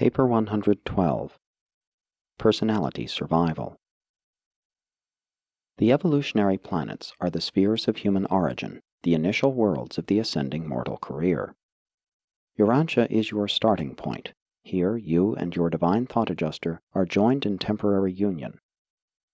Paper 112. Personality Survival. The evolutionary planets are the spheres of human origin, the initial worlds of the ascending mortal career. Urantia is your starting point. Here you and your divine thought adjuster are joined in temporary union.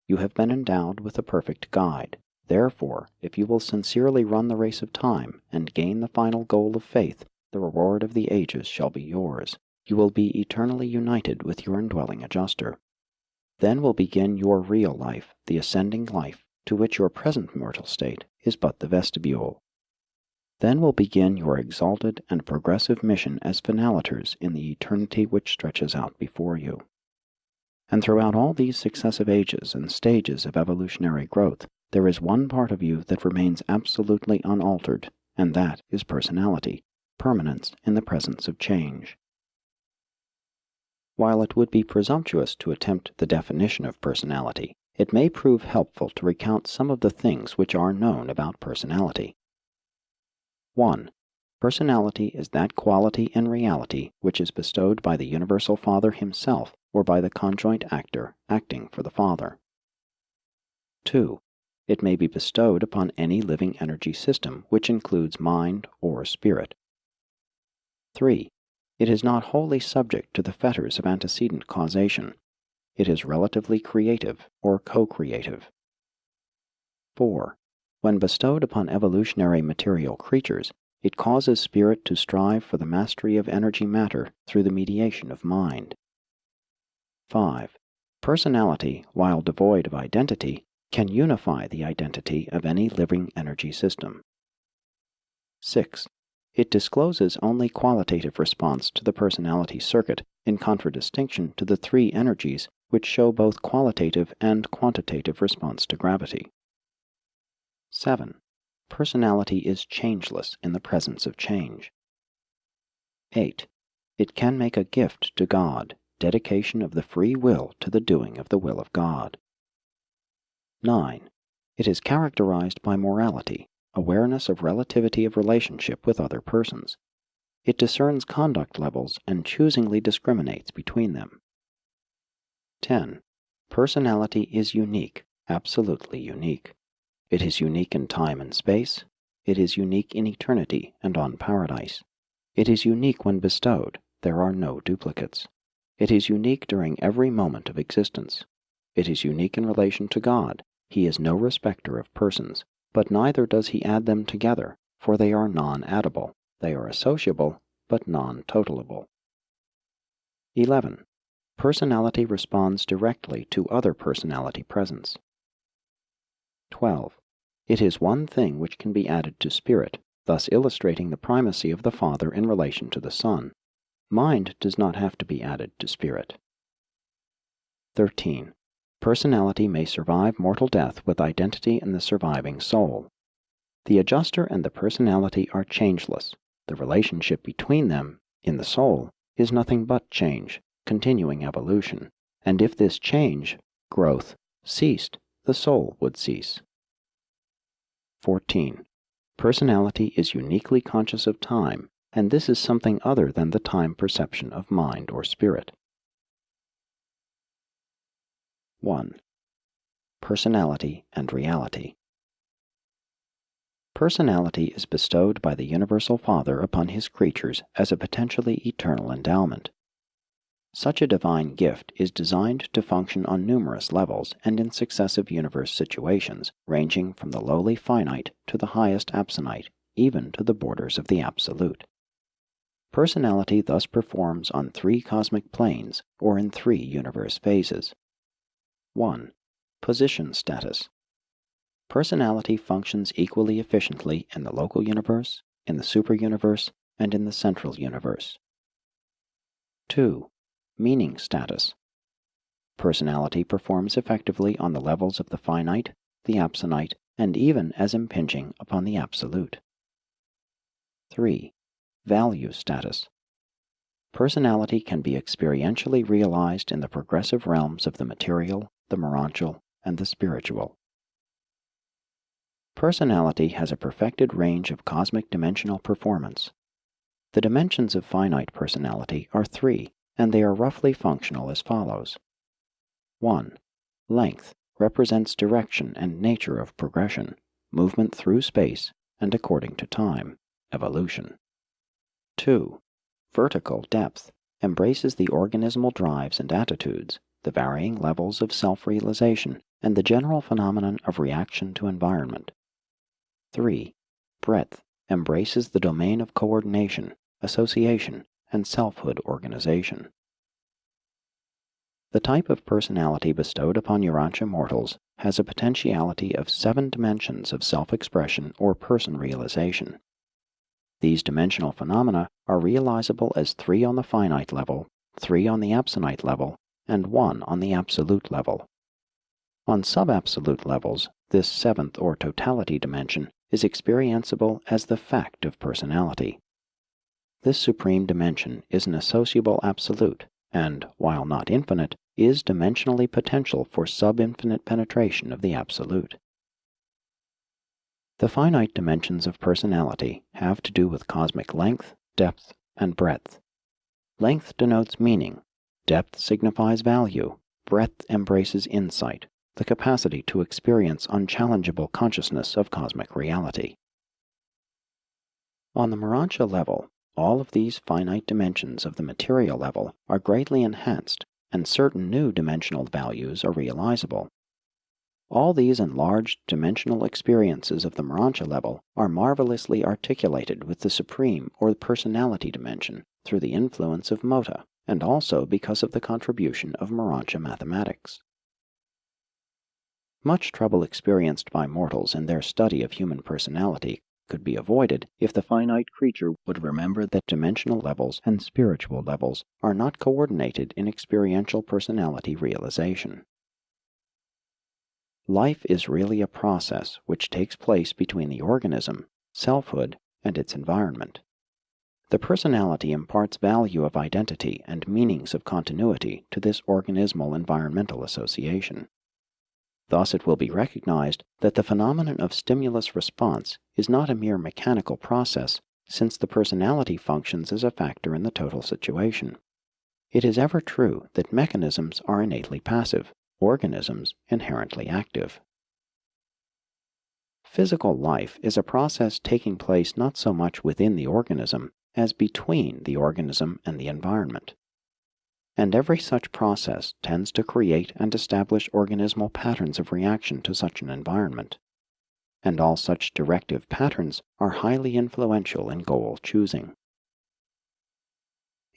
You have been endowed with a perfect guide. Therefore, if you will sincerely run the race of time and gain the final goal of faith, the reward of the ages shall be yours. You will be eternally united with your indwelling adjuster. Then will begin your real life, the ascending life, to which your present mortal state is but the vestibule. Then will begin your exalted and progressive mission as finalators in the eternity which stretches out before you. And throughout all these successive ages and stages of evolutionary growth, there is one part of you that remains absolutely unaltered, and that is personality, permanence in the presence of change. While it would be presumptuous to attempt the definition of personality, it may prove helpful to recount some of the things which are known about personality. 1. Personality is that quality and reality which is bestowed by the Universal Father himself or by the conjoint actor acting for the Father. 2. It may be bestowed upon any living energy system which includes mind or spirit. 3. It is not wholly subject to the fetters of antecedent causation. It is relatively creative or co-creative. 4. When bestowed upon evolutionary material creatures, it causes spirit to strive for the mastery of energy matter through the mediation of mind. 5. Personality, while devoid of identity, can unify the identity of any living energy system. 6. It discloses only qualitative response to the personality circuit, in contradistinction to the three energies which show both qualitative and quantitative response to gravity. 7. Personality is changeless in the presence of change. 8. It can make a gift to God, dedication of the free will to the doing of the will of God. 9. It is characterized by morality, awareness of relativity of relationship with other persons. It discerns conduct levels and choosingly discriminates between them. 10. Personality is unique, absolutely unique. It is unique in time and space. It is unique in eternity and on paradise. It is unique when bestowed. There are no duplicates. It is unique during every moment of existence. It is unique in relation to God. He is no respecter of persons, but neither does he add them together, for they are non-addable. They are associable, but non-totalable. 11. Personality responds directly to other personality presence. 12. It is one thing which can be added to spirit, thus illustrating the primacy of the Father in relation to the Son. Mind does not have to be added to spirit. 13. Personality may survive mortal death with identity in the surviving soul. The adjuster and the personality are changeless. The relationship between them, in the soul, is nothing but change, continuing evolution, and if this change, growth, ceased, the soul would cease. 14. Personality is uniquely conscious of time, and this is something other than the time perception of mind or spirit. 1. Personality and reality. Personality is bestowed by the Universal Father upon his creatures as a potentially eternal endowment. Such a divine gift is designed to function on numerous levels and in successive universe situations, ranging from the lowly finite to the highest absonite, even to the borders of the absolute. Personality thus performs on three cosmic planes, or in three universe phases. 1. Position status. Personality functions equally efficiently in the local universe, in the superuniverse, and in the central universe. 2. Meaning status. Personality performs effectively on the levels of the finite, the absonite, and even as impinging upon the absolute. 3. Value status. Personality can be experientially realized in the progressive realms of the material, the morontial, and the spiritual. Personality has a perfected range of cosmic dimensional performance. The dimensions of finite personality are three, and they are roughly functional as follows. 1. Length represents direction and nature of progression, movement through space, and according to time, evolution. 2. Vertical depth embraces the organismal drives and attitudes, the varying levels of self-realization, and the general phenomenon of reaction to environment. 3. Breadth embraces the domain of coordination, association, and selfhood organization. The type of personality bestowed upon Urantia mortals has a potentiality of 7 dimensions of self-expression or person-realization. These dimensional phenomena are realizable as 3 on the finite level, 3 on the absonite level, and 1 on the absolute level. On sub-absolute levels, this 7th or totality dimension is experienceable as the fact of personality. This supreme dimension is an associable absolute, and, while not infinite, is dimensionally potential for sub-infinite penetration of the absolute. The finite dimensions of personality have to do with cosmic length, depth, and breadth. Length denotes meaning, depth signifies value, breadth embraces insight, the capacity to experience unchallengeable consciousness of cosmic reality. On the Morontia level, all of these finite dimensions of the material level are greatly enhanced, and certain new dimensional values are realizable. All these enlarged dimensional experiences of the Morontia level are marvelously articulated with the supreme or personality dimension through the influence of Mota, and also because of the contribution of Morontia mathematics. Much trouble experienced by mortals in their study of human personality could be avoided if the finite creature would remember that dimensional levels and spiritual levels are not coordinated in experiential personality realization. Life is really a process which takes place between the organism, selfhood, and its environment. The personality imparts value of identity and meanings of continuity to this organismal environmental association. Thus it will be recognized that the phenomenon of stimulus-response is not a mere mechanical process, since the personality functions as a factor in the total situation. It is ever true that mechanisms are innately passive, organisms inherently active. Physical life is a process taking place not so much within the organism as between the organism and the environment. And every such process tends to create and establish organismal patterns of reaction to such an environment. And all such directive patterns are highly influential in goal choosing.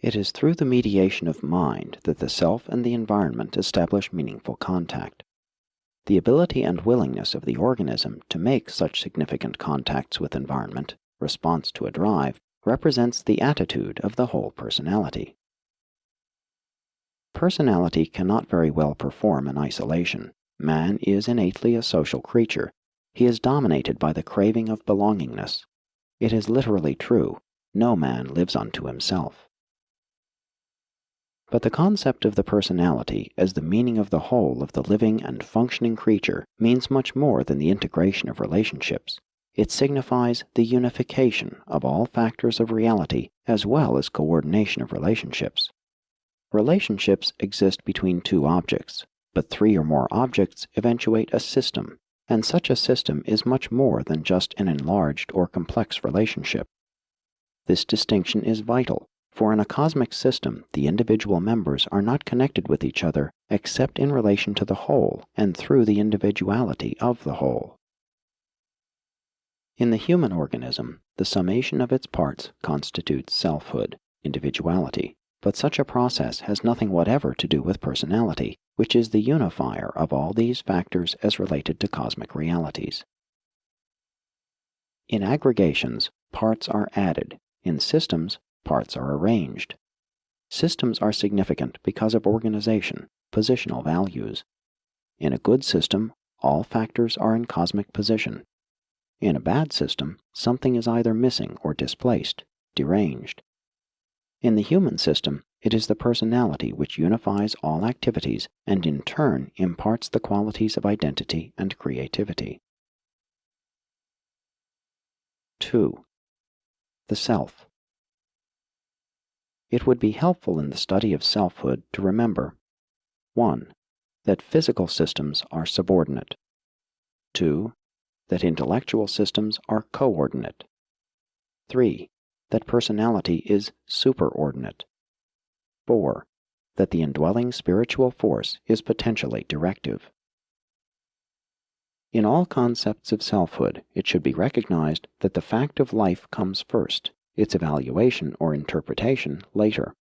It is through the mediation of mind that the self and the environment establish meaningful contact. The ability and willingness of the organism to make such significant contacts with environment, response to a drive, represents the attitude of the whole personality. Personality cannot very well perform in isolation. Man is innately a social creature. He is dominated by the craving of belongingness. It is literally true, no man lives unto himself. But the concept of the personality as the meaning of the whole of the living and functioning creature means much more than the integration of relationships. It signifies the unification of all factors of reality as well as coordination of relationships. Relationships exist between 2 objects, but 3 or more objects eventuate a system, and such a system is much more than just an enlarged or complex relationship. This distinction is vital, for in a cosmic system the individual members are not connected with each other except in relation to the whole and through the individuality of the whole. In the human organism, the summation of its parts constitutes selfhood, individuality, but such a process has nothing whatever to do with personality, which is the unifier of all these factors as related to cosmic realities. In aggregations, parts are added. In systems, parts are arranged. Systems are significant because of organization, positional values. In a good system, all factors are in cosmic position. In a bad system, something is either missing or displaced, deranged. In the human system, it is the personality which unifies all activities and in turn imparts the qualities of identity and creativity. 2. The self. it would be helpful in the study of selfhood to remember 1. That physical systems are subordinate. 2. That intellectual systems are coordinate. 3. That personality is superordinate. 4. That the indwelling spiritual force is potentially directive. In all concepts of selfhood, it should be recognized that the fact of life comes first, its evaluation or interpretation later.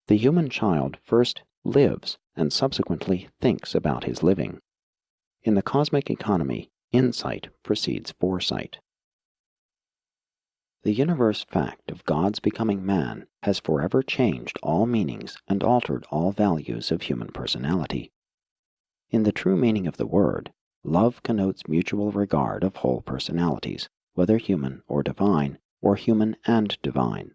The human child first lives and subsequently thinks about his living. In the cosmic economy, insight precedes foresight. The universe fact of God's becoming man has forever changed all meanings and altered all values of human personality. In the true meaning of the word, love connotes mutual regard of whole personalities, whether human or human and divine.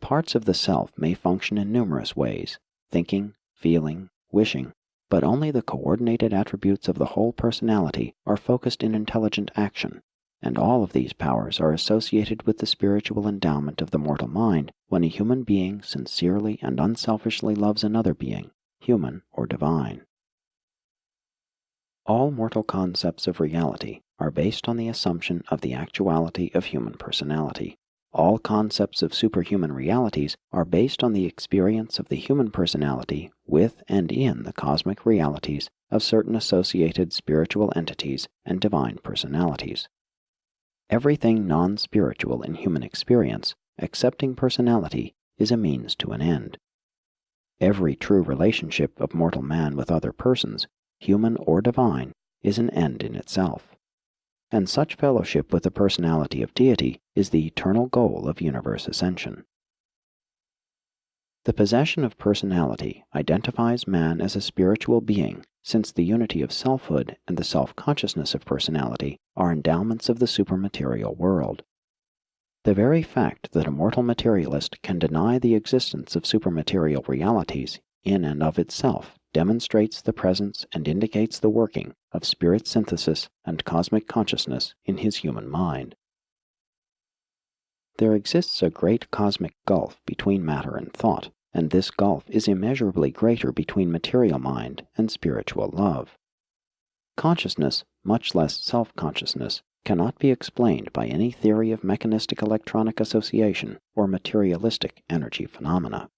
Parts of the self may function in numerous ways, thinking, feeling, wishing, but only the coordinated attributes of the whole personality are focused in intelligent action, and all of these powers are associated with the spiritual endowment of the mortal mind when a human being sincerely and unselfishly loves another being, human or divine. All mortal concepts of reality are based on the assumption of the actuality of human personality. All concepts of superhuman realities are based on the experience of the human personality with and in the cosmic realities of certain associated spiritual entities and divine personalities. Everything non-spiritual in human experience, excepting personality, is a means to an end. Every true relationship of mortal man with other persons, human or divine, is an end in itself. And such fellowship with the personality of deity is the eternal goal of universe ascension. The possession of personality identifies man as a spiritual being, since the unity of selfhood and the self-consciousness of personality are endowments of the supermaterial world. The very fact that a mortal materialist can deny the existence of supermaterial realities in and of itself demonstrates the presence and indicates the working of spirit synthesis and cosmic consciousness in his human mind. There exists a great cosmic gulf between matter and thought, and this gulf is immeasurably greater between material mind and spiritual love. Consciousness, much less self-consciousness, cannot be explained by any theory of mechanistic electronic association or materialistic energy phenomena.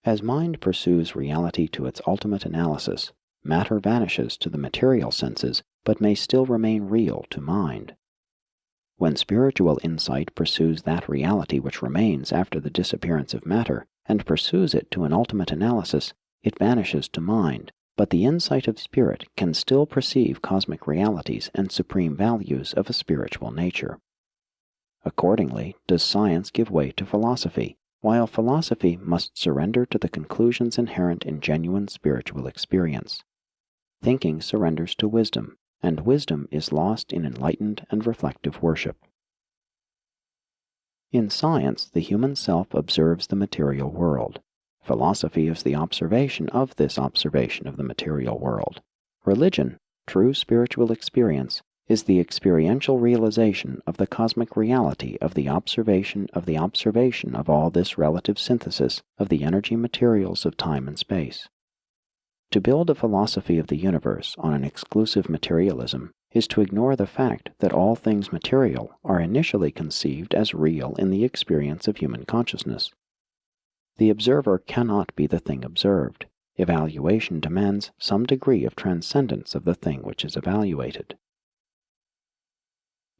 As mind pursues reality to its ultimate analysis, matter vanishes to the material senses but may still remain real to mind. When spiritual insight pursues that reality which remains after the disappearance of matter and pursues it to an ultimate analysis, it vanishes to mind, but the insight of spirit can still perceive cosmic realities and supreme values of a spiritual nature. Accordingly, does science give way to philosophy, while philosophy must surrender to the conclusions inherent in genuine spiritual experience. Thinking surrenders to wisdom, and wisdom is lost in enlightened and reflective worship. In science, the human self observes the material world. Philosophy is the observation of this observation of the material world. Religion, true spiritual experience, is the experiential realization of the cosmic reality of the observation of all this relative synthesis of the energy materials of time and space. To build a philosophy of the universe on an exclusive materialism is to ignore the fact that all things material are initially conceived as real in the experience of human consciousness. The observer cannot be the thing observed. Evaluation demands some degree of transcendence of the thing which is evaluated.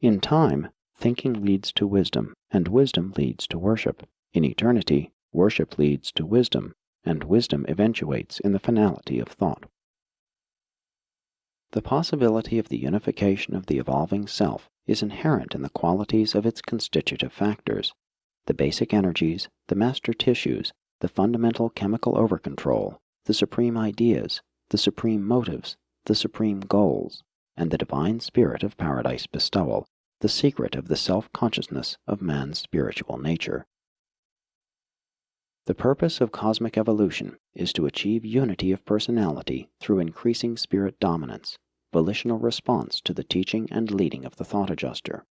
In time, thinking leads to wisdom, and wisdom leads to worship. In eternity, worship leads to wisdom, and wisdom eventuates in the finality of thought. The possibility of the unification of the evolving self is inherent in the qualities of its constitutive factors. The basic energies, the master tissues, the fundamental chemical overcontrol, the supreme ideas, the supreme motives, the supreme goals, and the divine spirit of paradise bestowal, the secret of the self-consciousness of man's spiritual nature. The purpose of cosmic evolution is to achieve unity of personality through increasing spirit dominance, volitional response to the teaching and leading of the thought adjuster.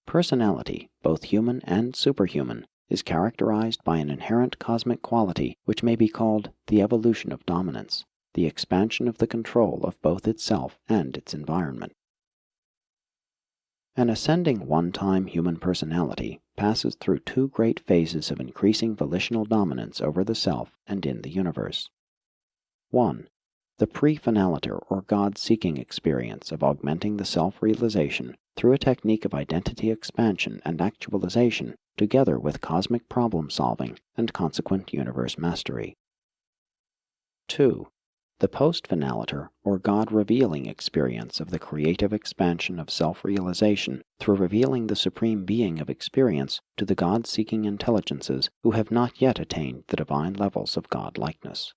Personality, both human and superhuman, is characterized by an inherent cosmic quality which may be called the evolution of dominance, the expansion of the control of both itself and its environment. An ascending one-time human personality passes through two great phases of increasing volitional dominance over the self and in the universe. 1. The pre-finaliter or God-seeking experience of augmenting the self-realization through a technique of identity expansion and actualization together with cosmic problem-solving and consequent universe mastery. 2. The post-finaliter or God-revealing experience of the creative expansion of self-realization through revealing the Supreme Being of experience to the God-seeking intelligences who have not yet attained the divine levels of God-likeness.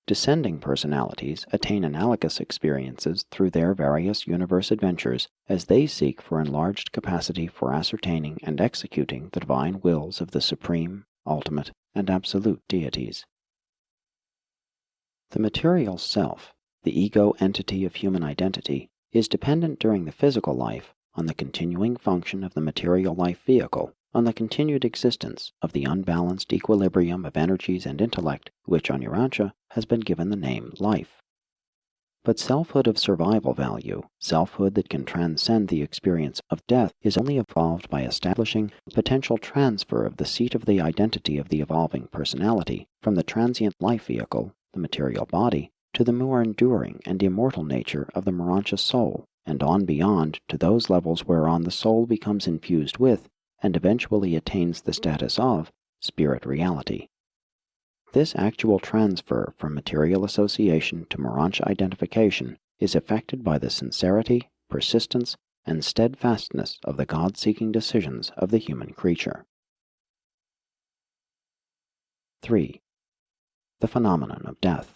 Descending personalities attain analogous experiences through their various universe adventures as they seek for enlarged capacity for ascertaining and executing the divine wills of the supreme, ultimate, and absolute deities. The material self, the ego entity of human identity, is dependent during the physical life on the continuing function of the material life vehicle, on the continued existence of the unbalanced equilibrium of energies and intellect, which on Urantia has been given the name life. But selfhood of survival value, selfhood that can transcend the experience of death, is only evolved by establishing potential transfer of the seat of the identity of the evolving personality from the transient life vehicle, the material body, to the more enduring and immortal nature of the Morontia soul, and on beyond to those levels whereon the soul becomes infused with, and eventually attains the status of, spirit reality. This actual transfer from material association to Morontia identification is effected by the sincerity, persistence, and steadfastness of the God-seeking decisions of the human creature. 3. The phenomenon of death.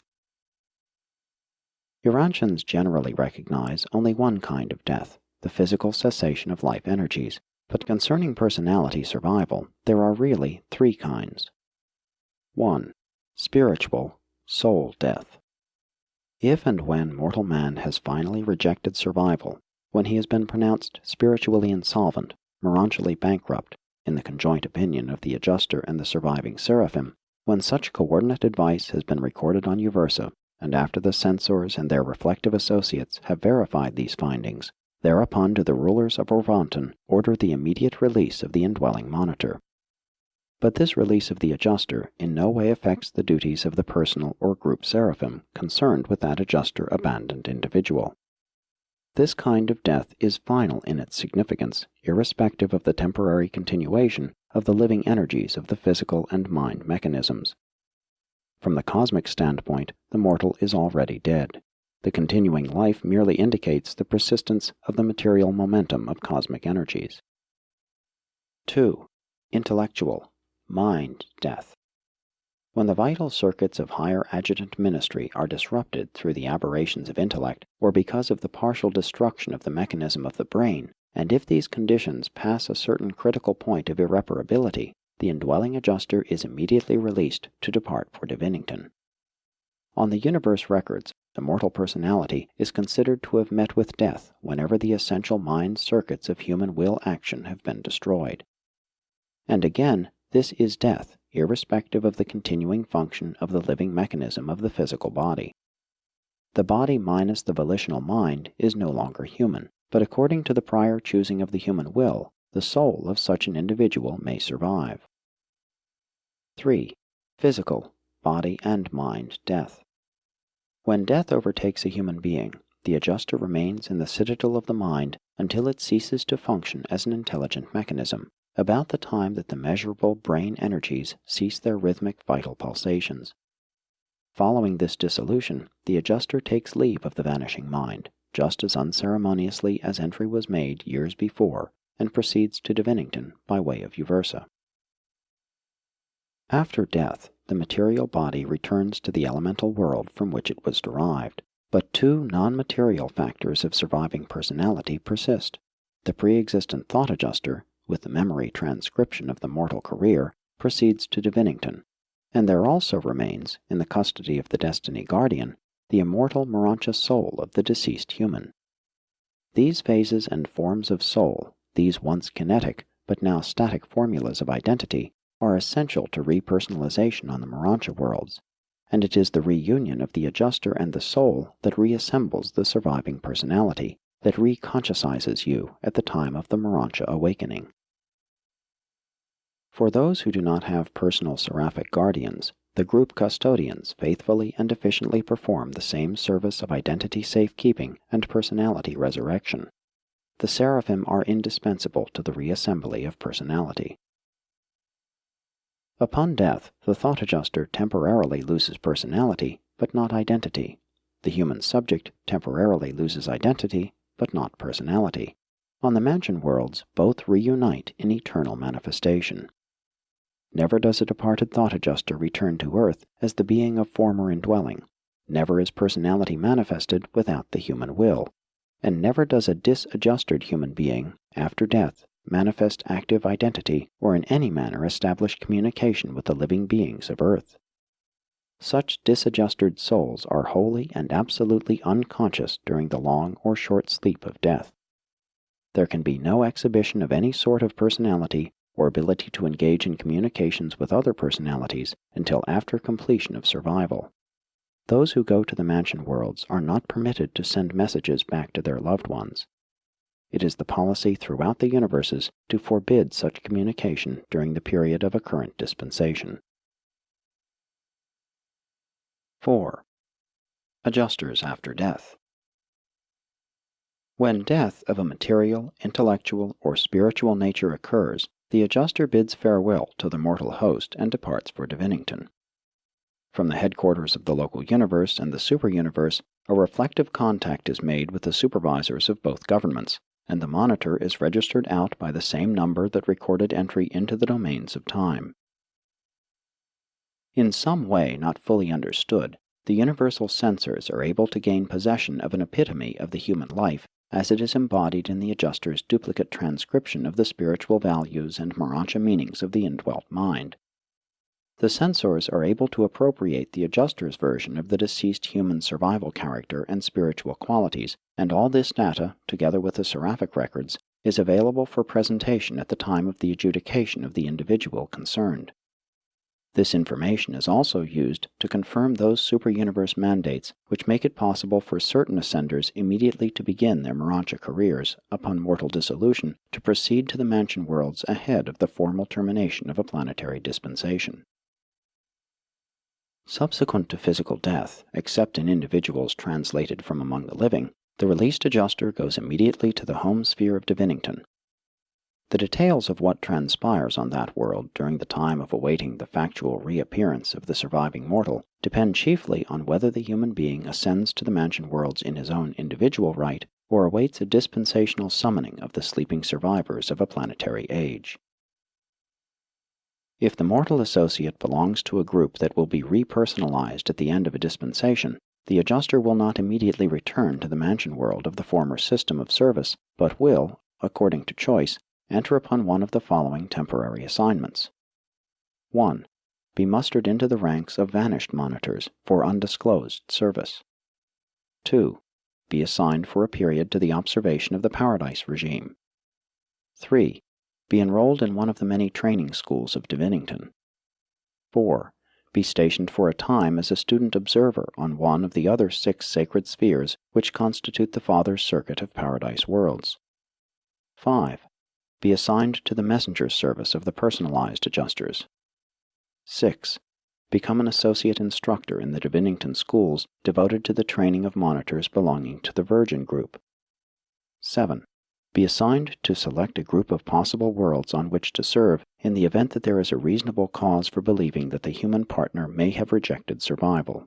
Urantians generally recognize only one kind of death, the physical cessation of life energies, but concerning personality survival, there are really three kinds. 1. Spiritual, soul death. If and when mortal man has finally rejected survival, when he has been pronounced spiritually insolvent, morontially bankrupt, in the conjoint opinion of the adjuster and the surviving seraphim, when such coordinate advice has been recorded on Uversa, and after the censors and their reflective associates have verified these findings, thereupon do the rulers of Orvanton order the immediate release of the indwelling monitor. But this release of the adjuster in no way affects the duties of the personal or group seraphim concerned with that adjuster abandoned individual. This kind of death is final in its significance, irrespective of the temporary continuation of the living energies of the physical and mind mechanisms. From the cosmic standpoint, the mortal is already dead. The continuing life merely indicates the persistence of the material momentum of cosmic energies. 2. Intellectual, mind death. When the vital circuits of higher adjutant ministry are disrupted through the aberrations of intellect, or because of the partial destruction of the mechanism of the brain, and if these conditions pass a certain critical point of irreparability, the indwelling adjuster is immediately released to depart for Divinington. On the universe records, the mortal personality is considered to have met with death whenever the essential mind circuits of human will action have been destroyed. And again, this is death, irrespective of the continuing function of the living mechanism of the physical body. The body minus the volitional mind is no longer human, but according to the prior choosing of the human will, the soul of such an individual may survive. 3. Physical, body and mind death. When death overtakes a human being, the adjuster remains in the citadel of the mind until it ceases to function as an intelligent mechanism, about the time that the measurable brain energies cease their rhythmic vital pulsations. Following this dissolution, the adjuster takes leave of the vanishing mind, just as unceremoniously as entry was made years before, and proceeds to Divinington by way of Uversa. After death, the material body returns to the elemental world from which it was derived, but two non-material factors of surviving personality persist. The pre-existent thought adjuster, with the memory transcription of the mortal career, proceeds to Divinington, and there also remains, in the custody of the Destiny Guardian, the immortal Morontia soul of the deceased human. These phases and forms of soul, these once kinetic, but now static formulas of identity, are essential to repersonalization on the Morontia worlds, and it is the reunion of the adjuster and the soul that reassembles the surviving personality, that reconsciousizes you at the time of the Morontia awakening. For those who do not have personal seraphic guardians, the group custodians faithfully and efficiently perform the same service of identity safekeeping and personality resurrection. The seraphim are indispensable to the reassembly of personality. Upon death, the thought adjuster temporarily loses personality, but not identity. The human subject temporarily loses identity, but not personality. On the mansion worlds, both reunite in eternal manifestation. Never does a departed thought adjuster return to Earth as the being of former indwelling. Never is personality manifested without the human will. And never does a disadjusted human being, after death, manifest active identity or in any manner establish communication with the living beings of Earth. Such disadjusted souls are wholly and absolutely unconscious during the long or short sleep of death. There can be no exhibition of any sort of personality or ability to engage in communications with other personalities until after completion of survival. Those who go to the mansion worlds are not permitted to send messages back to their loved ones. It is the policy throughout the universes to forbid such communication during the period of a current dispensation. 4. Adjusters after death. When death of a material, intellectual, or spiritual nature occurs, the adjuster bids farewell to the mortal host and departs for Divinington. From the headquarters of the local universe and the superuniverse, a reflective contact is made with the supervisors of both governments, and the monitor is registered out by the same number that recorded entry into the domains of time. In some way not fully understood, the universal censors are able to gain possession of an epitome of the human life as it is embodied in the adjuster's duplicate transcription of the spiritual values and Morontia meanings of the indwelt mind. The censors are able to appropriate the adjuster's version of the deceased human survival character and spiritual qualities, and all this data, together with the seraphic records, is available for presentation at the time of the adjudication of the individual concerned. This information is also used to confirm those superuniverse mandates which make it possible for certain ascenders immediately to begin their Morontia careers upon mortal dissolution to proceed to the mansion worlds ahead of the formal termination of a planetary dispensation. Subsequent to physical death, except in individuals translated from among the living, the released adjuster goes immediately to the home sphere of Divinington. The details of what transpires on that world during the time of awaiting the factual reappearance of the surviving mortal depend chiefly on whether the human being ascends to the mansion worlds in his own individual right or awaits a dispensational summoning of the sleeping survivors of a planetary age. If the mortal associate belongs to a group that will be repersonalized at the end of a dispensation, the adjuster will not immediately return to the mansion world of the former system of service, but will, according to choice, enter upon one of the following temporary assignments. 1. Be mustered into the ranks of vanished monitors for undisclosed service. 2. Be assigned for a period to the observation of the Paradise regime. 3. Be enrolled in one of the many training schools of Divinington. 4. Be stationed for a time as a student observer on one of the other 6 sacred spheres which constitute the Father's circuit of Paradise worlds. 5. Be assigned to the messenger service of the personalized adjusters. 6. Become an associate instructor in the Divinington schools devoted to the training of monitors belonging to the Virgin group. 7. Be assigned to select a group of possible worlds on which to serve in the event that there is a reasonable cause for believing that the human partner may have rejected survival.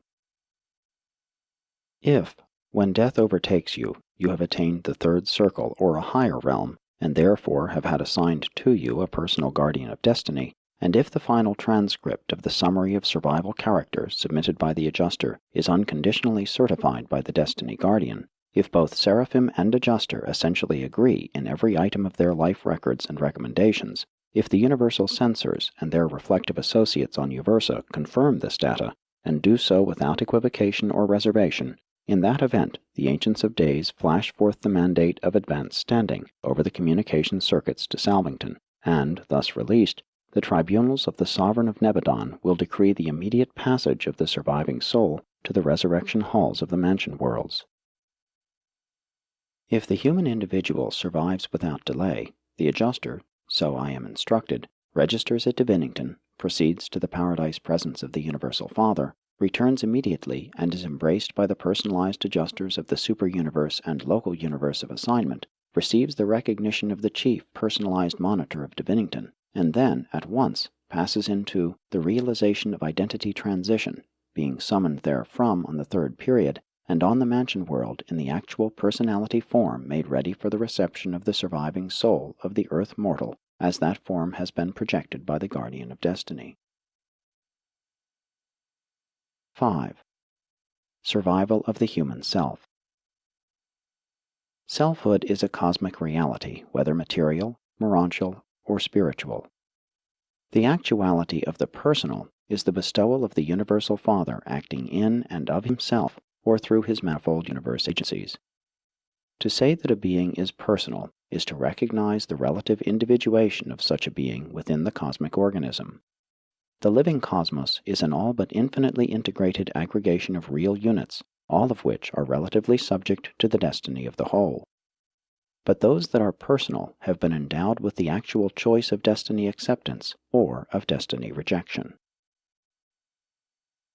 If, when death overtakes you, you have attained the third circle or a higher realm, and therefore have had assigned to you a personal guardian of destiny, and if the final transcript of the summary of survival character submitted by the adjuster is unconditionally certified by the destiny guardian, if both seraphim and adjuster essentially agree in every item of their life records and recommendations, if the universal censors and their reflective associates on Uversa confirm this data, and do so without equivocation or reservation, in that event, the Ancients of Days flash forth the mandate of advanced standing over the communication circuits to Salvington, and, thus released, the tribunals of the sovereign of Nebadon will decree the immediate passage of the surviving soul to the resurrection halls of the mansion worlds. If the human individual survives without delay, the adjuster, so I am instructed, registers at Divinington, proceeds to the paradise presence of the Universal Father, returns immediately and is embraced by the personalized adjusters of the super-universe and local universe of assignment, receives the recognition of the chief personalized monitor of Divinington, and then, at once, passes into the realization of identity transition, being summoned therefrom on the third period, and on the mansion world in the actual personality form made ready for the reception of the surviving soul of the earth mortal, as that form has been projected by the guardian of destiny. 5. Survival of the human self. Selfhood is a cosmic reality, whether material, morontial, or spiritual. The actuality of the personal is the bestowal of the Universal Father acting in and of himself or through his manifold universe agencies. To say that a being is personal is to recognize the relative individuation of such a being within the cosmic organism. The living cosmos is an all but infinitely integrated aggregation of real units, all of which are relatively subject to the destiny of the whole. But those that are personal have been endowed with the actual choice of destiny acceptance or of destiny rejection.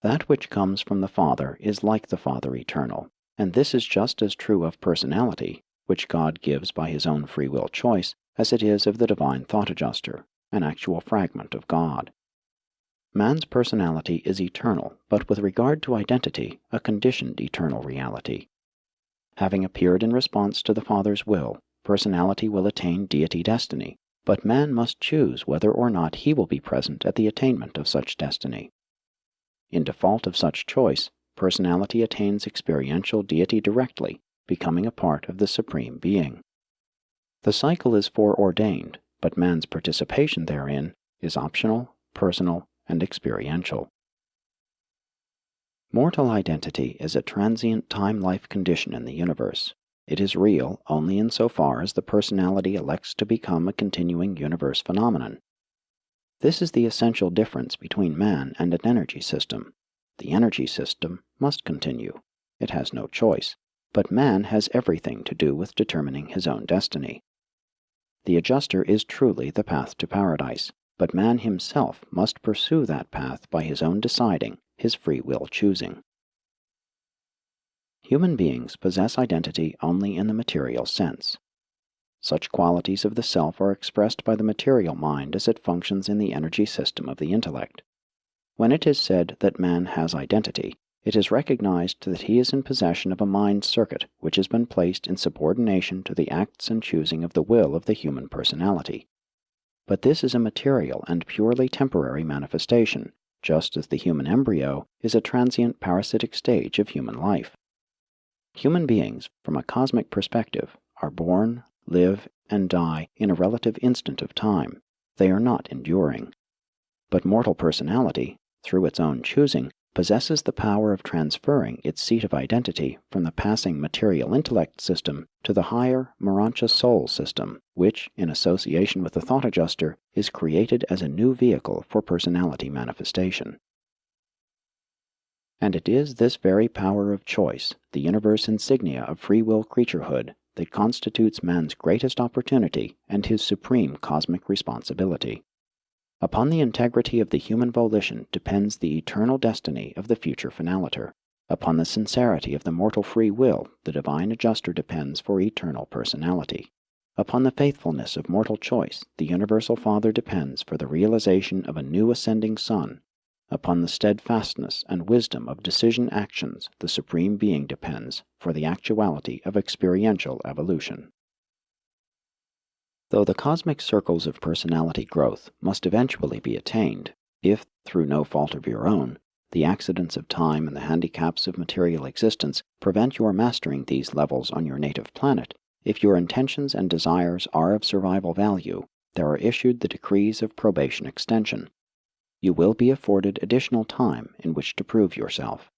That which comes from the Father is like the Father eternal, and this is just as true of personality, which God gives by his own free will choice, as it is of the divine thought adjuster, an actual fragment of God. Man's personality is eternal, but with regard to identity, a conditioned eternal reality. Having appeared in response to the Father's will, personality will attain deity destiny, but man must choose whether or not he will be present at the attainment of such destiny. In default of such choice, personality attains experiential deity directly, becoming a part of the Supreme Being. The cycle is foreordained, but man's participation therein is optional, personal, and experiential. Mortal identity is a transient time-life condition in the universe. It is real only insofar as the personality elects to become a continuing universe phenomenon. This is the essential difference between man and an energy system. The energy system must continue. It has no choice, but man has everything to do with determining his own destiny. The adjuster is truly the path to paradise, but man himself must pursue that path by his own deciding, his free will choosing. Human beings possess identity only in the material sense. Such qualities of the self are expressed by the material mind as it functions in the energy system of the intellect. When it is said that man has identity, it is recognized that he is in possession of a mind circuit which has been placed in subordination to the acts and choosing of the will of the human personality. But this is a material and purely temporary manifestation, just as the human embryo is a transient parasitic stage of human life. Human beings, from a cosmic perspective, are born, live, and die in a relative instant of time. They are not enduring. But mortal personality, through its own choosing, possesses the power of transferring its seat of identity from the passing material intellect system to the higher MORONTIA soul system, which, in association with the thought adjuster, is created as a new vehicle for personality manifestation. And it is this very power of choice, the universe insignia of free will creaturehood, that constitutes man's greatest opportunity and his supreme cosmic responsibility. Upon the integrity of the human volition depends the eternal destiny of the future finaliter. Upon the sincerity of the mortal free will, the divine adjuster depends for eternal personality. Upon the faithfulness of mortal choice, the Universal Father depends for the realization of a new ascending sun. Upon the steadfastness and wisdom of decision actions, the Supreme Being depends for the actuality of experiential evolution. Though the cosmic circles of personality growth must eventually be attained, if, through no fault of your own, the accidents of time and the handicaps of material existence prevent your mastering these levels on your native planet, if your intentions and desires are of survival value, there are issued the decrees of probation extension. You will be afforded additional time in which to prove yourself.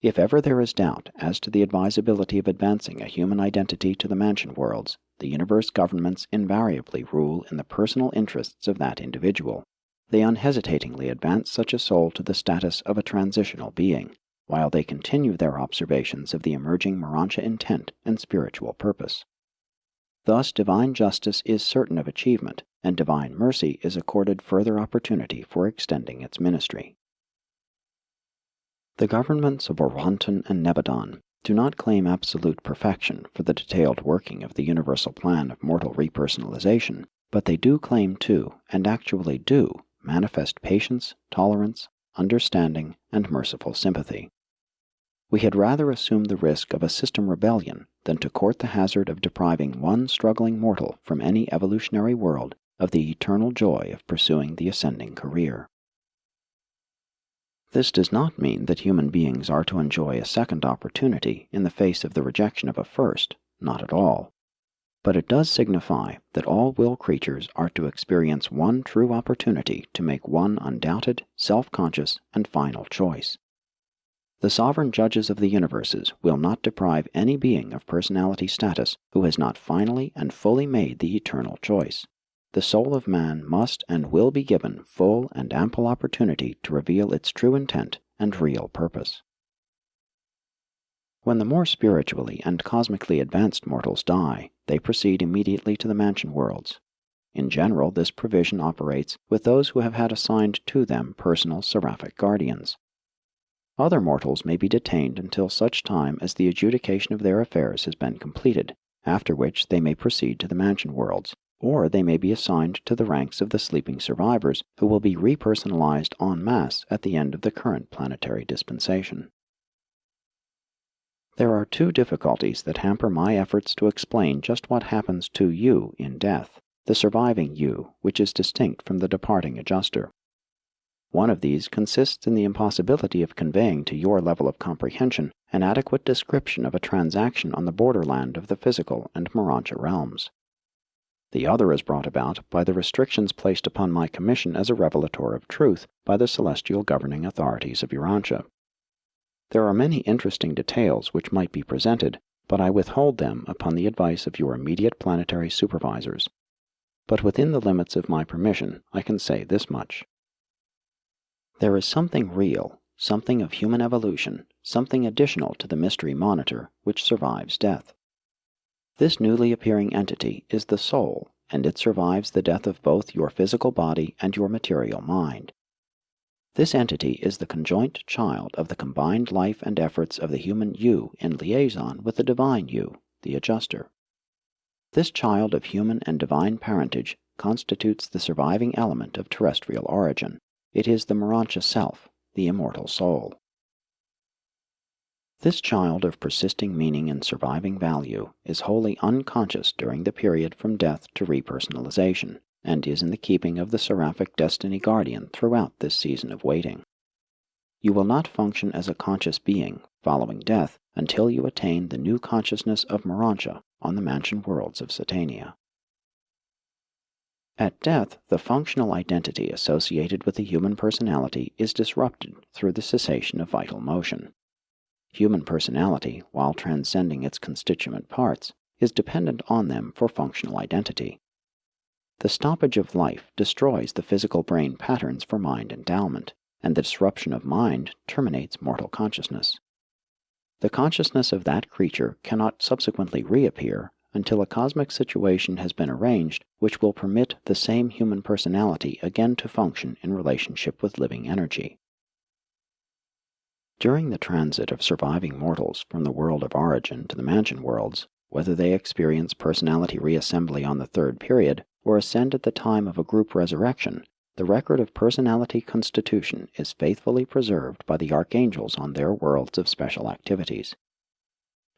If ever there is doubt as to the advisability of advancing a human identity to the mansion worlds, the universe governments invariably rule in the personal interests of that individual. They unhesitatingly advance such a soul to the status of a transitional being, while they continue their observations of the emerging Morontia intent and spiritual purpose. Thus divine justice is certain of achievement, and divine mercy is accorded further opportunity for extending its ministry. The governments of Oronton and Nebadon do not claim absolute perfection for the detailed working of the universal plan of mortal repersonalization, but they do claim to, and actually do, manifest patience, tolerance, understanding, and merciful sympathy. We had rather assume the risk of a system rebellion than to court the hazard of depriving one struggling mortal from any evolutionary world of the eternal joy of pursuing the ascending career. This does not mean that human beings are to enjoy a second opportunity in the face of the rejection of a first, not at all. But it does signify that all will creatures are to experience one true opportunity to make one undoubted, self-conscious, and final choice. The sovereign judges of the universes will not deprive any being of personality status who has not finally and fully made the eternal choice. The soul of man must and will be given full and ample opportunity to reveal its true intent and real purpose. When the more spiritually and cosmically advanced mortals die, they proceed immediately to the mansion worlds. In general, this provision operates with those who have had assigned to them personal seraphic guardians. Other mortals may be detained until such time as the adjudication of their affairs has been completed, after which they may proceed to the mansion worlds, or they may be assigned to the ranks of the sleeping survivors who will be repersonalized en masse at the end of the current planetary dispensation. There are two difficulties that hamper my efforts to explain just what happens to you in death, the surviving you, which is distinct from the departing adjuster. One of these consists in the impossibility of conveying to your level of comprehension an adequate description of a transaction on the borderland of the physical and Morontia realms. The other is brought about by the restrictions placed upon my commission as a revelator of truth by the celestial governing authorities of Urantia. There are many interesting details which might be presented, but I withhold them upon the advice of your immediate planetary supervisors. But within the limits of my permission, I can say this much. There is something real, something of human evolution, something additional to the mystery monitor, which survives death. This newly appearing entity is the soul, and it survives the death of both your physical body and your material mind. This entity is the conjoint child of the combined life and efforts of the human you in liaison with the divine you, the adjuster. This child of human and divine parentage constitutes the surviving element of terrestrial origin. It is the Morontia self, the immortal soul. This child of persisting meaning and surviving value is wholly unconscious during the period from death to repersonalization, and is in the keeping of the seraphic destiny guardian throughout this season of waiting. You will not function as a conscious being following death until you attain the new consciousness of Morontia on the mansion worlds of Satania. At death, the functional identity associated with the human personality is disrupted through the cessation of vital motion. Human personality, while transcending its constituent parts, is dependent on them for functional identity. The stoppage of life destroys the physical brain patterns for mind endowment, and the disruption of mind terminates mortal consciousness. The consciousness of that creature cannot subsequently reappear until a cosmic situation has been arranged which will permit the same human personality again to function in relationship with living energy. During the transit of surviving mortals from the world of origin to the mansion worlds, whether they experience personality reassembly on the third period or ascend at the time of a group resurrection, the record of personality constitution is faithfully preserved by the archangels on their worlds of special activities.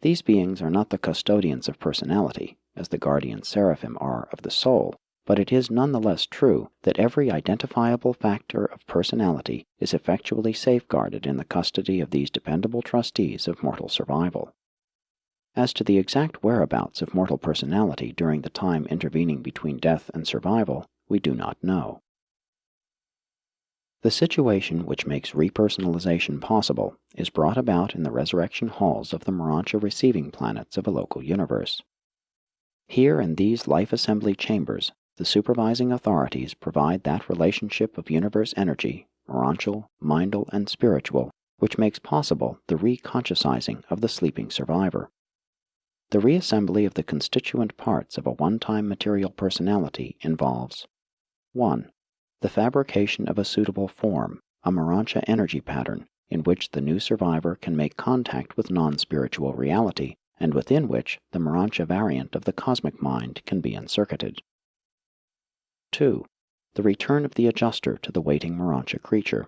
These beings are not the custodians of personality, as the guardian seraphim are of the soul, but it is none the less true that every identifiable factor of personality is effectually safeguarded in the custody of these dependable trustees of mortal survival. As to the exact whereabouts of mortal personality during the time intervening between death and survival, we do not know. The situation which makes repersonalization possible is brought about in the resurrection halls of the MORONTIA receiving planets of a local universe. Here in these life assembly chambers, the supervising authorities provide that relationship of universe energy, morontial, mindal, and spiritual, which makes possible the re-consciousizing of the sleeping survivor. The reassembly of the constituent parts of a one-time material personality involves 1. The fabrication of a suitable form, a MORONTIA energy pattern, in which the new survivor can make contact with non-spiritual reality, and within which the MORONTIA variant of the cosmic mind can be encircuited. 2. The return of the adjuster to the waiting MORONTIA creature.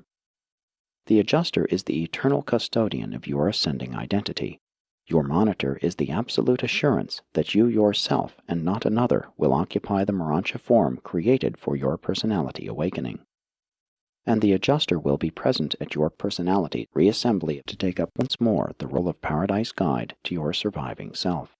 The adjuster is the eternal custodian of your ascending identity. Your monitor is the absolute assurance that you yourself and not another will occupy the MORONTIA form created for your personality awakening. And the adjuster will be present at your personality reassembly to take up once more the role of paradise guide to your surviving self.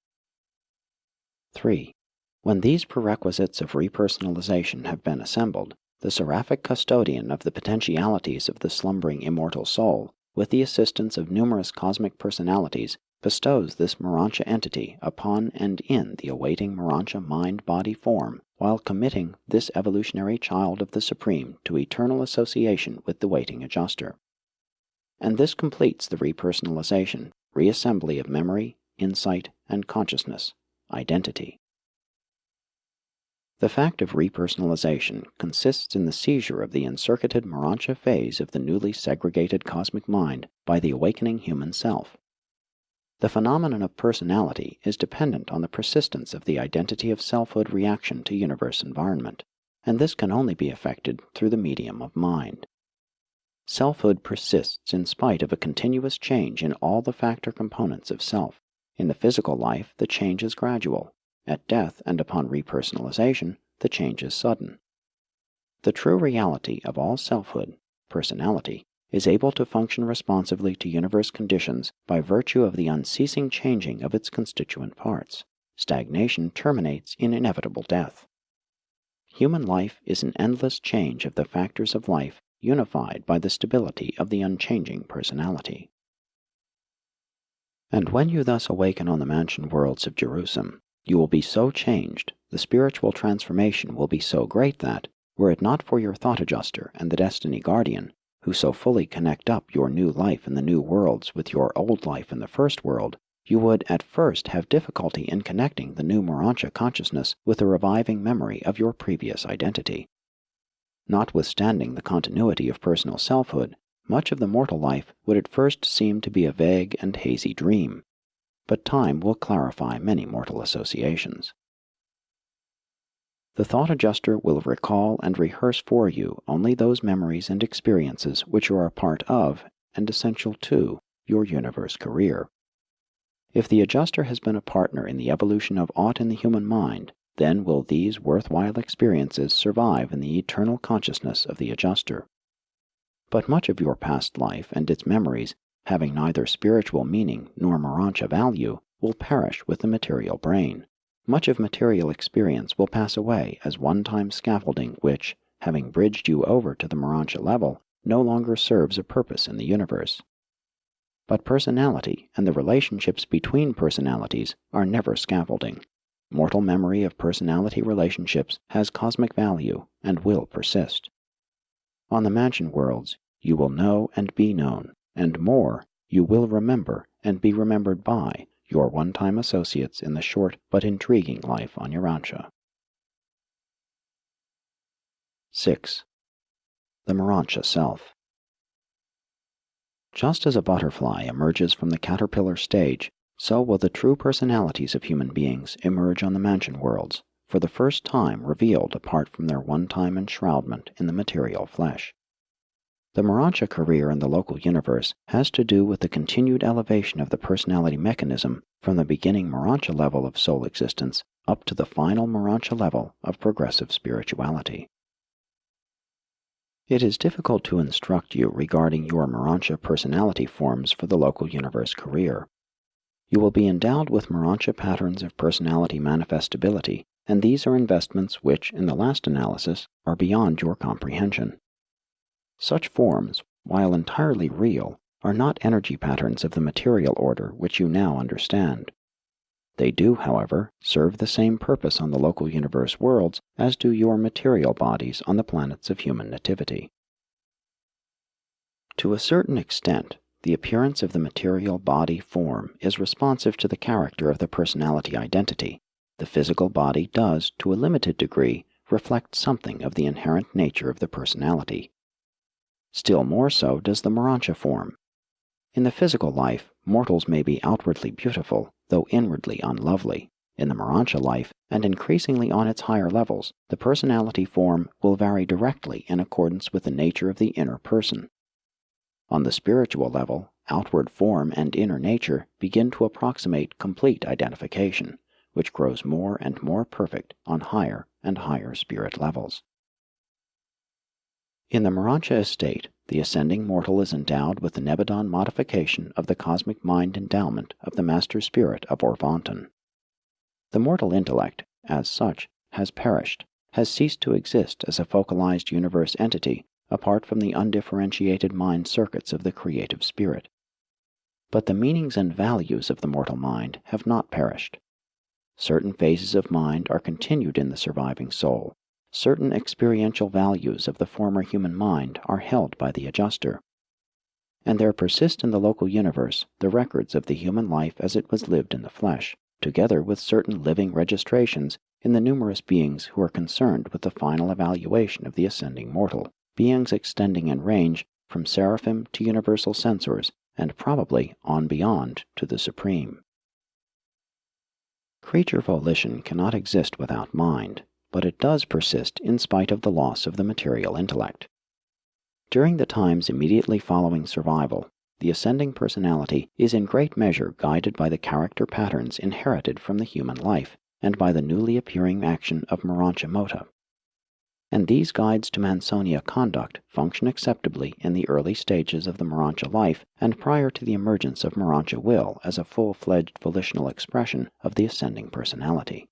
3. When these prerequisites of repersonalization have been assembled, the seraphic custodian of the potentialities of the slumbering immortal soul, with the assistance of numerous cosmic personalities, bestows this MORONTIA entity upon and in the awaiting MORONTIA mind-body form, while committing this evolutionary child of the Supreme to eternal association with the waiting adjuster. And this completes the repersonalization, reassembly of memory, insight, and consciousness, identity. The fact of repersonalization consists in the seizure of the encircuited MORONTIA phase of the newly segregated cosmic mind by the awakening human self. The phenomenon of personality is dependent on the persistence of the identity of selfhood reaction to universe environment, and this can only be effected through the medium of mind. Selfhood persists in spite of a continuous change in all the factor components of self. In the physical life, the change is gradual. At death and upon repersonalization, the change is sudden. The true reality of all selfhood, personality, is able to function responsively to universe conditions by virtue of the unceasing changing of its constituent parts. Stagnation terminates in inevitable death. Human life is an endless change of the factors of life unified by the stability of the unchanging personality. And when you thus awaken on the mansion worlds of Jerusalem, you will be so changed, the spiritual transformation will be so great that, were it not for your thought adjuster and the destiny guardian, who so fully connect up your new life in the new worlds with your old life in the first world, you would at first have difficulty in connecting the new MORONTIA consciousness with the reviving memory of your previous identity. Notwithstanding the continuity of personal selfhood, much of the mortal life would at first seem to be a vague and hazy dream, but time will clarify many mortal associations. The thought adjuster will recall and rehearse for you only those memories and experiences which are a part of, and essential to, your universe career. If the adjuster has been a partner in the evolution of aught in the human mind, then will these worthwhile experiences survive in the eternal consciousness of the adjuster. But much of your past life and its memories, having neither spiritual meaning nor MORONTIA value, will perish with the material brain. Much of material experience will pass away as one-time scaffolding which, having bridged you over to the MORONTIA level, no longer serves a purpose in the universe. But personality and the relationships between personalities are never scaffolding. Mortal memory of personality relationships has cosmic value and will persist. On the mansion worlds, you will know and be known, and more, you will remember and be remembered by your one-time associates in the short but intriguing life on Urantia. 6. The MORONTIA Self. Just as a butterfly emerges from the caterpillar stage, so will the true personalities of human beings emerge on the mansion worlds, for the first time revealed apart from their one-time enshroudment in the material flesh. The MORONTIA career in the local universe has to do with the continued elevation of the personality mechanism from the beginning MORONTIA level of soul existence up to the final MORONTIA level of progressive spirituality. It is difficult to instruct you regarding your MORONTIA personality forms for the local universe career. You will be endowed with MORONTIA patterns of personality manifestability, and these are investments which, in the last analysis, are beyond your comprehension. Such forms, while entirely real, are not energy patterns of the material order which you now understand. They do, however, serve the same purpose on the local universe worlds as do your material bodies on the planets of human nativity. To a certain extent, the appearance of the material body form is responsive to the character of the personality identity. The physical body does, to a limited degree, reflect something of the inherent nature of the personality. Still more so does the Morontia form. In the physical life, mortals may be outwardly beautiful, though inwardly unlovely. In the Morontia life, and increasingly on its higher levels, the personality form will vary directly in accordance with the nature of the inner person. On the spiritual level, outward form and inner nature begin to approximate complete identification, which grows more and more perfect on higher and higher spirit levels. In the Morontia estate, the ascending mortal is endowed with the Nebadon modification of the cosmic mind endowment of the Master Spirit of Orvonton. The mortal intellect, as such, has perished, has ceased to exist as a focalized universe entity apart from the undifferentiated mind circuits of the creative spirit. But the meanings and values of the mortal mind have not perished. Certain phases of mind are continued in the surviving soul. Certain experiential values of the former human mind are held by the adjuster. And there persist in the local universe the records of the human life as it was lived in the flesh, together with certain living registrations in the numerous beings who are concerned with the final evaluation of the ascending mortal, beings extending in range from seraphim to universal censors, and probably on beyond to the supreme. Creature volition cannot exist without mind, but it does persist in spite of the loss of the material intellect. During the times immediately following survival, the ascending personality is in great measure guided by the character patterns inherited from the human life, and by the newly appearing action of Morontia Mota. And these guides to Mansonia conduct function acceptably in the early stages of the Morontia life and prior to the emergence of Morontia will as a full-fledged volitional expression of the ascending personality.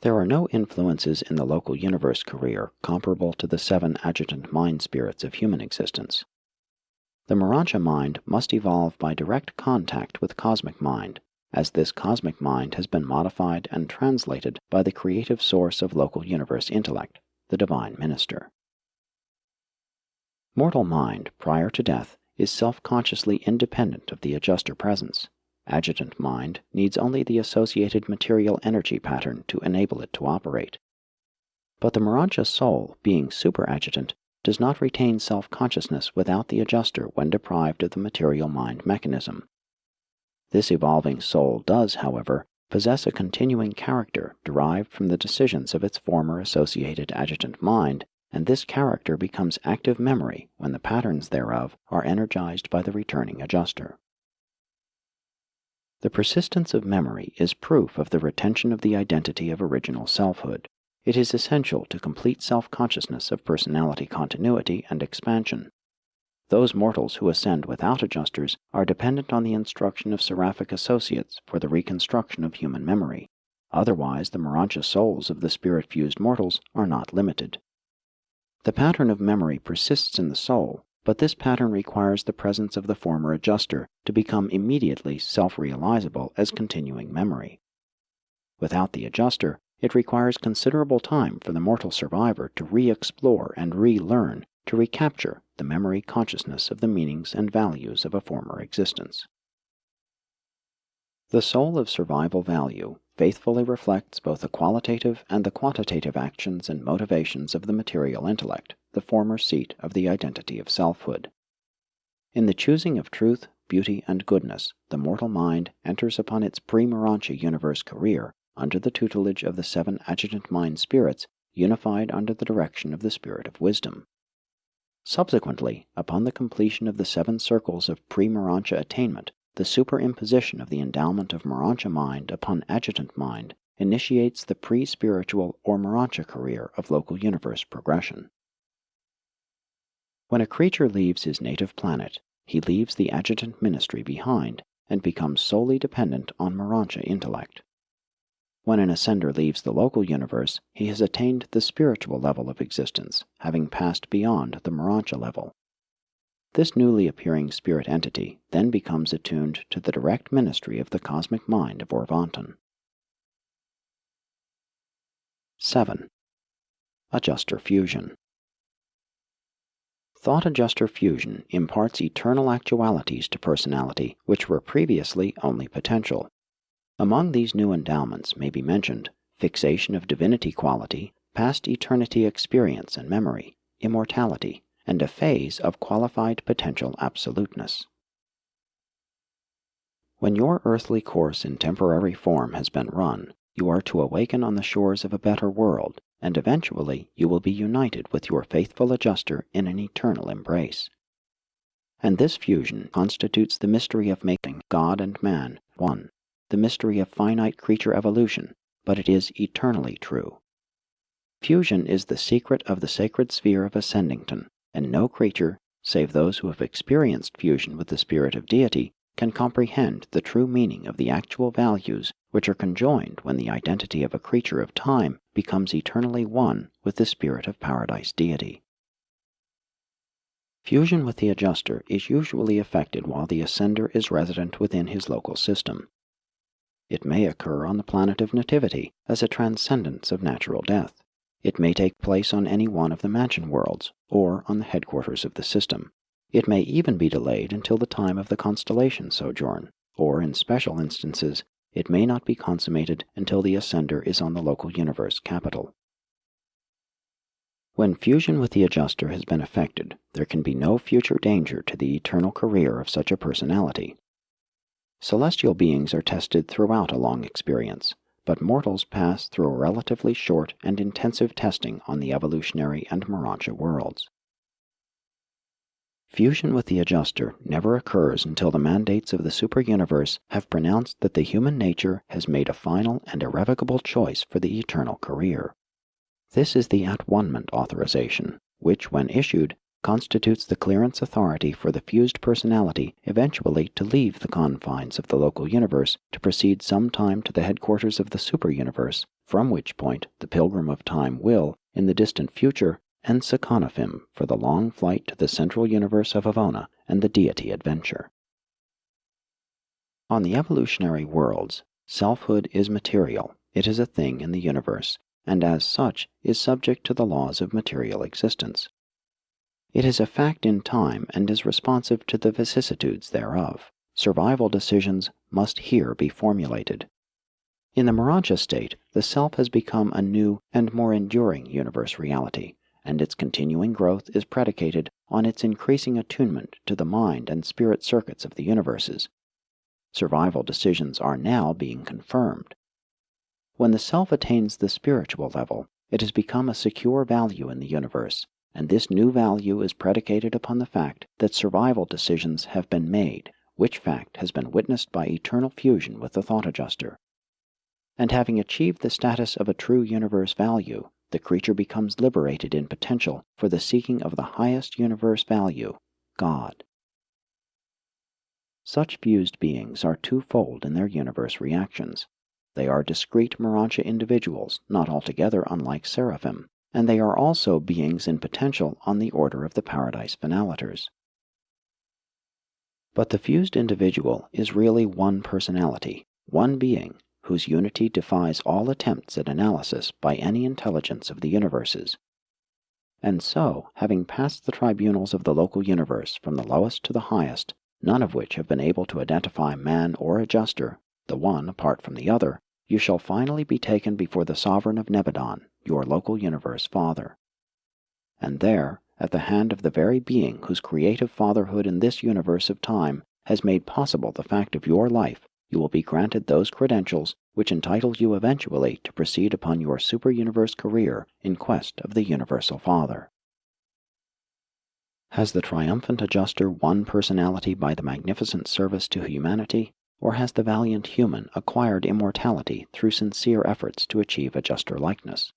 There are no influences in the local universe career comparable to the 7 adjutant mind spirits of human existence. The Morontia mind must evolve by direct contact with cosmic mind, as this cosmic mind has been modified and translated by the creative source of local universe intellect, the divine minister. Mortal mind, prior to death, is self-consciously independent of the adjuster presence. Adjutant mind needs only the associated material energy pattern to enable it to operate. But the Morontia soul, being superadjutant, does not retain self-consciousness without the adjuster when deprived of the material mind mechanism. This evolving soul does, however, possess a continuing character derived from the decisions of its former associated adjutant mind, and this character becomes active memory when the patterns thereof are energized by the returning adjuster. The persistence of memory is proof of the retention of the identity of original selfhood. It is essential to complete self-consciousness of personality continuity and expansion. Those mortals who ascend without adjusters are dependent on the instruction of seraphic associates for the reconstruction of human memory. Otherwise, the Morontia souls of the spirit-fused mortals are not limited. The pattern of memory persists in the soul, but this pattern requires the presence of the former adjuster to become immediately self-realizable as continuing memory. Without the adjuster, it requires considerable time for the mortal survivor to re-explore and relearn, to recapture the memory consciousness of the meanings and values of a former existence. The soul of survival value faithfully reflects both the qualitative and the quantitative actions and motivations of the material intellect, the former seat of the identity of selfhood. In the choosing of truth, beauty, and goodness, the mortal mind enters upon its pre-Morontia universe career under the tutelage of the 7 adjutant mind spirits, unified under the direction of the Spirit of Wisdom. Subsequently, upon the completion of the 7 circles of pre-Morontia attainment, the superimposition of the endowment of Morontia mind upon adjutant mind initiates the pre-spiritual or Morontia career of local universe progression. When a creature leaves his native planet, he leaves the adjutant ministry behind and becomes solely dependent on Morontia intellect. When an ascender leaves the local universe, he has attained the spiritual level of existence, having passed beyond the Morontia level. This newly appearing spirit entity then becomes attuned to the direct ministry of the cosmic mind of Orvonton. 7. Adjuster fusion. Thought adjuster fusion imparts eternal actualities to personality which were previously only potential. Among these new endowments may be mentioned fixation of divinity quality, past eternity experience and memory, immortality, and a phase of qualified potential absoluteness. When your earthly course in temporary form has been run, you are to awaken on the shores of a better world, and eventually you will be united with your faithful adjuster in an eternal embrace. And this fusion constitutes the mystery of making God and man one, the mystery of finite creature evolution, but it is eternally true. Fusion is the secret of the sacred sphere of Ascendington, and no creature, save those who have experienced fusion with the spirit of deity, can comprehend the true meaning of the actual values which are conjoined when the identity of a creature of time becomes eternally one with the spirit of paradise deity. Fusion with the adjuster is usually effected while the ascender is resident within his local system. It may occur on the planet of nativity as a transcendence of natural death. It may take place on any one of the mansion worlds, or on the headquarters of the system. It may even be delayed until the time of the constellation sojourn, or in special instances, it may not be consummated until the ascender is on the local universe capital. When fusion with the adjuster has been effected, there can be no future danger to the eternal career of such a personality. Celestial beings are tested throughout a long experience, but mortals pass through a relatively short and intensive testing on the evolutionary and Morontia worlds. Fusion with the adjuster never occurs until the mandates of the superuniverse have pronounced that the human nature has made a final and irrevocable choice for the eternal career. This is the at-one-ment authorization, which, when issued, constitutes the clearance authority for the fused personality eventually to leave the confines of the local universe to proceed sometime to the headquarters of the superuniverse, from which point the pilgrim of time will, in the distant future, ensaconifim for the long flight to the central universe of Avona and the deity adventure. On the evolutionary worlds, selfhood is material, it is a thing in the universe, and as such is subject to the laws of material existence. It is a fact in time and is responsive to the vicissitudes thereof. Survival decisions must here be formulated. In the Morontia state, the self has become a new and more enduring universe reality, and its continuing growth is predicated on its increasing attunement to the mind and spirit circuits of the universes. Survival decisions are now being confirmed. When the self attains the spiritual level, it has become a secure value in the universe, and this new value is predicated upon the fact that survival decisions have been made, which fact has been witnessed by eternal fusion with the thought adjuster. And having achieved the status of a true universe value, the creature becomes liberated in potential for the seeking of the highest universe value, God. Such fused beings are twofold in their universe reactions. They are discrete Morontia individuals, not altogether unlike seraphim, and they are also beings in potential on the order of the paradise finalators. But the fused individual is really one personality, one being, whose unity defies all attempts at analysis by any intelligence of the universes. And so, having passed the tribunals of the local universe from the lowest to the highest, none of which have been able to identify man or adjuster, the one apart from the other, you shall finally be taken before the sovereign of Nebadon, your local universe father. And there, at the hand of the very being whose creative fatherhood in this universe of time has made possible the fact of your life, you will be granted those credentials which entitle you eventually to proceed upon your super-universe career in quest of the Universal Father. Has the triumphant adjuster won personality by the magnificent service to humanity, or has the valiant human acquired immortality through sincere efforts to achieve adjuster-likeness?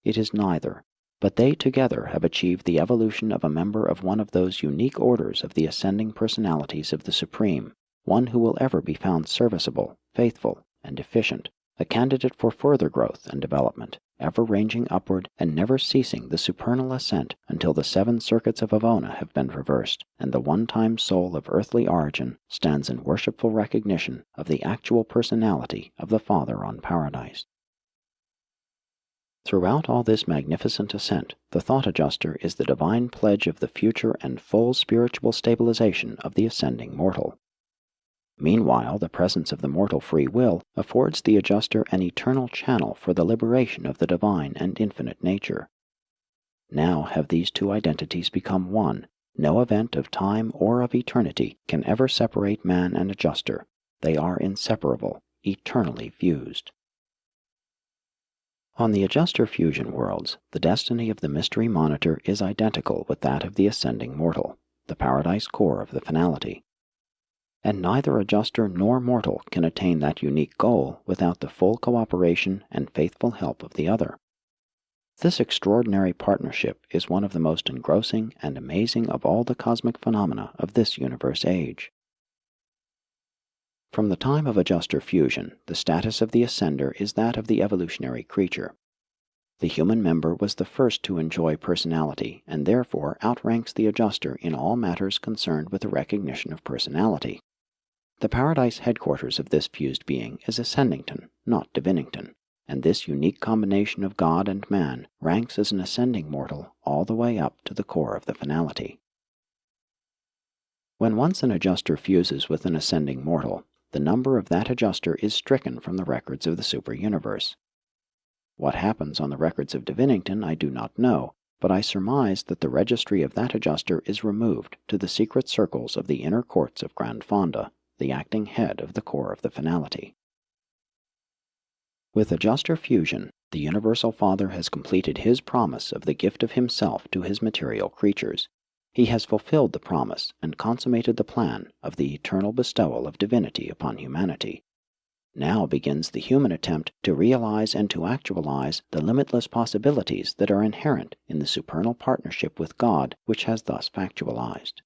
It is neither, but they together have achieved the evolution of a member of one of those unique orders of the ascending personalities of the Supreme, one who will ever be found serviceable, faithful, and efficient, a candidate for further growth and development, ever ranging upward and never ceasing the supernal ascent until the 7 circuits of Avona have been traversed, and the one-time soul of earthly origin stands in worshipful recognition of the actual personality of the Father on Paradise. Throughout all this magnificent ascent, the thought adjuster is the divine pledge of the future and full spiritual stabilization of the ascending mortal. Meanwhile, the presence of the mortal free will affords the adjuster an eternal channel for the liberation of the divine and infinite nature. Now have these two identities become one. No event of time or of eternity can ever separate man and adjuster. They are inseparable, eternally fused. On the adjuster fusion worlds, the destiny of the mystery monitor is identical with that of the ascending mortal, the paradise core of the finality. And neither adjuster nor mortal can attain that unique goal without the full cooperation and faithful help of the other. This extraordinary partnership is one of the most engrossing and amazing of all the cosmic phenomena of this universe age. From the time of adjuster fusion, the status of the ascender is that of the evolutionary creature. The human member was the first to enjoy personality and therefore outranks the adjuster in all matters concerned with the recognition of personality. The paradise headquarters of this fused being is Ascendington, not Divinington, and this unique combination of God and man ranks as an ascending mortal all the way up to the core of the finality. When once an adjuster fuses with an ascending mortal, the number of that adjuster is stricken from the records of the super-universe. What happens on the records of Divinington I do not know, but I surmise that the registry of that adjuster is removed to the secret circles of the inner courts of Grand Fonda, the acting head of the core of the finality. With adjuster fusion, the Universal Father has completed his promise of the gift of himself to his material creatures. He has fulfilled the promise and consummated the plan of the eternal bestowal of divinity upon humanity. Now begins the human attempt to realize and to actualize the limitless possibilities that are inherent in the supernal partnership with God which has thus factualized.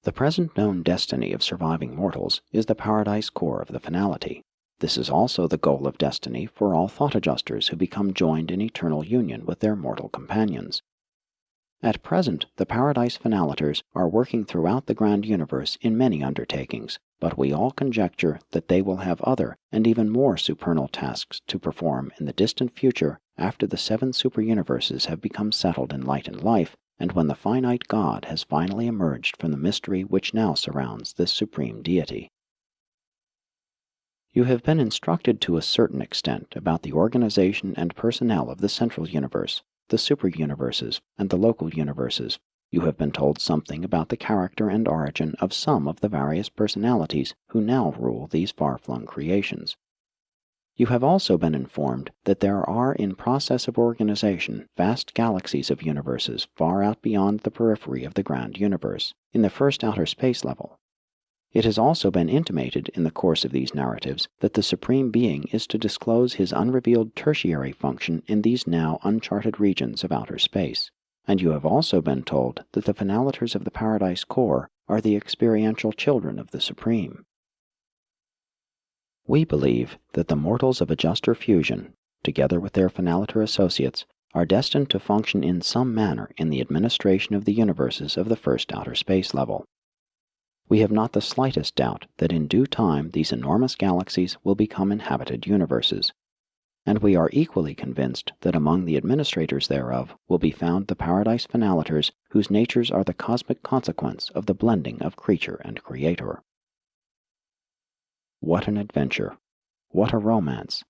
The present known destiny of surviving mortals is the paradise core of the finality. This is also the goal of destiny for all thought adjusters who become joined in eternal union with their mortal companions. At present, the paradise finalators are working throughout the grand universe in many undertakings, but we all conjecture that they will have other and even more supernal tasks to perform in the distant future after the 7 super-universes have become settled in light and life, and when the finite God has finally emerged from the mystery which now surrounds this supreme deity. You have been instructed to a certain extent about the organization and personnel of the central universe, the super-universes, and the local universes. You have been told something about the character and origin of some of the various personalities who now rule these far-flung creations. You have also been informed that there are in process of organization vast galaxies of universes far out beyond the periphery of the grand universe, in the first outer space level. It has also been intimated in the course of these narratives that the Supreme Being is to disclose his unrevealed tertiary function in these now uncharted regions of outer space. And you have also been told that the finalators of the Paradise Core are the experiential children of the Supreme. We believe that the mortals of adjuster fusion, together with their finalator associates, are destined to function in some manner in the administration of the universes of the first outer space level. We have not the slightest doubt that in due time these enormous galaxies will become inhabited universes, and we are equally convinced that among the administrators thereof will be found the paradise finalators whose natures are the cosmic consequence of the blending of creature and creator. What an adventure! What a romance!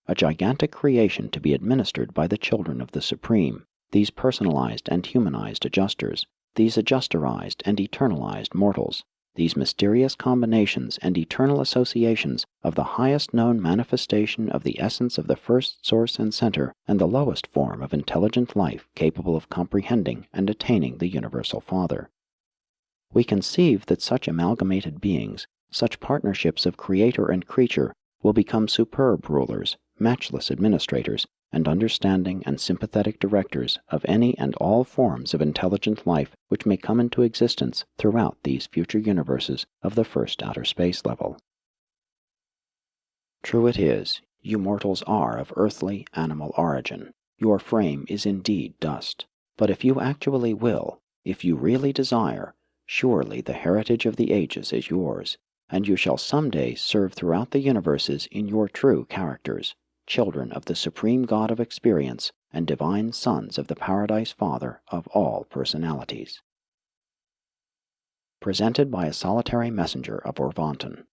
A gigantic creation to be administered by the children of the Supreme, these personalized and humanized adjusters, these adjusterized and eternalized mortals, these mysterious combinations and eternal associations of the highest known manifestation of the essence of the first source and center and the lowest form of intelligent life capable of comprehending and attaining the Universal Father. We conceive that such amalgamated beings, such partnerships of creator and creature, will become superb rulers, matchless administrators, and understanding and sympathetic directors of any and all forms of intelligent life which may come into existence throughout these future universes of the first outer space level. True it is, you mortals are of earthly, animal origin. Your frame is indeed dust. But if you actually will, if you really desire, surely the heritage of the ages is yours, and you shall some day serve throughout the universes in your true characters, children of the supreme God of experience and divine sons of the Paradise Father of all personalities. Presented by a solitary messenger of Orvonton.